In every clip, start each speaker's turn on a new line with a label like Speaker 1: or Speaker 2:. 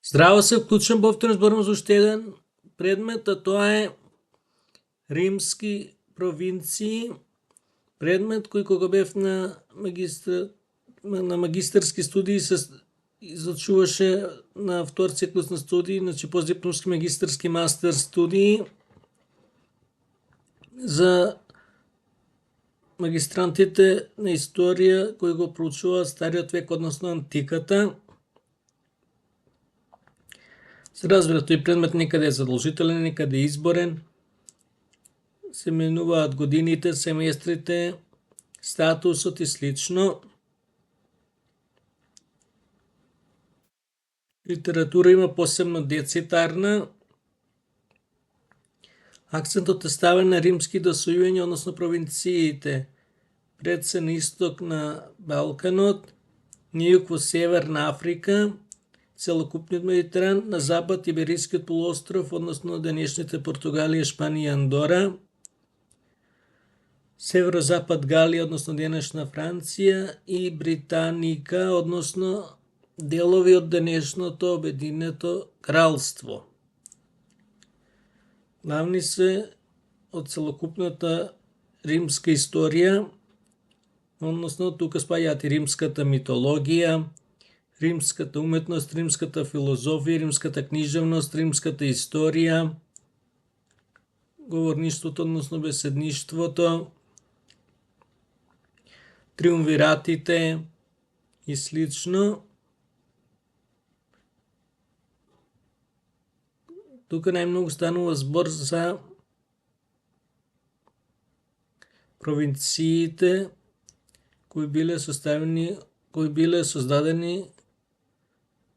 Speaker 1: Здраво, се вклучувам повторно зборувам за уште еден предмет, а тоа е римски провинции, предмет кој кога бев на магистарски студии се изучуваше на втор циклус на студии, значи постдипломски, магистарски, мастер студии за магистрантите на историја кои го проучуваат стариот век, односно антиката. Се разбира, тој предмет некаде е задолжителен, некаде е изборен. Се менуваат годините, семестрите, статусот и слично. Литература има посебно децитарна. Акцентот е ставен на римските освојувања, односно провинциите. Пред се на исток на Балканот, на југ во Северна Африка, целокупниот Медитеран, на запад Иберискиот полуостров, односно денешните Португалија, Шпанија и Андора, северозапад Галија, односно денешна Франција, и Британика, односно делови од денешното Обединето кралство. Главни се од целокупната римска историја, односно тука спаѓаат и римската митологија, римската уметност, римската филозофија, римската книжевност, римската историја, говорништвото, односно беседништвото, триумвиратите и слично. Тука најмногу станува збор за провинциите кои биле создадени,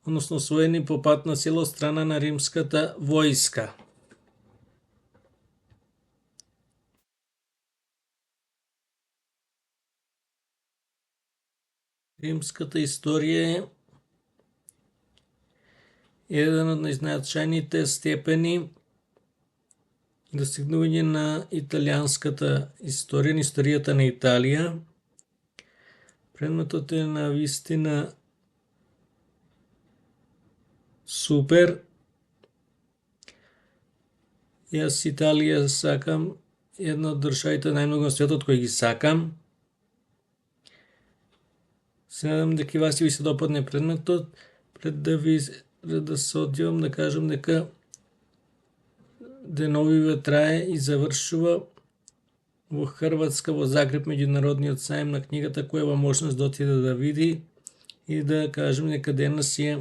Speaker 1: односно освоени по пат на сила од страна на римската војска. Римската историја е еден од најзначајните степени достигнување на италијанската историја, на историјата на Италија. Предметот е на вистина супер. Јас Италија сакам, една од државите најмногу на светот кои ги сакам. Се надам дека и вас ви се допадне предметот. Пред да се одјавам, да кажам дека деновиве трае и завршува во Хрватска, во Загреб, меѓународниот сајм на книгата, која има можност да отиде да види и да кажем дека денес е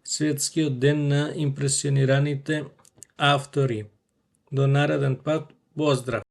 Speaker 1: светскиот ден на импресионираните автори. До нареден пат, поздрав!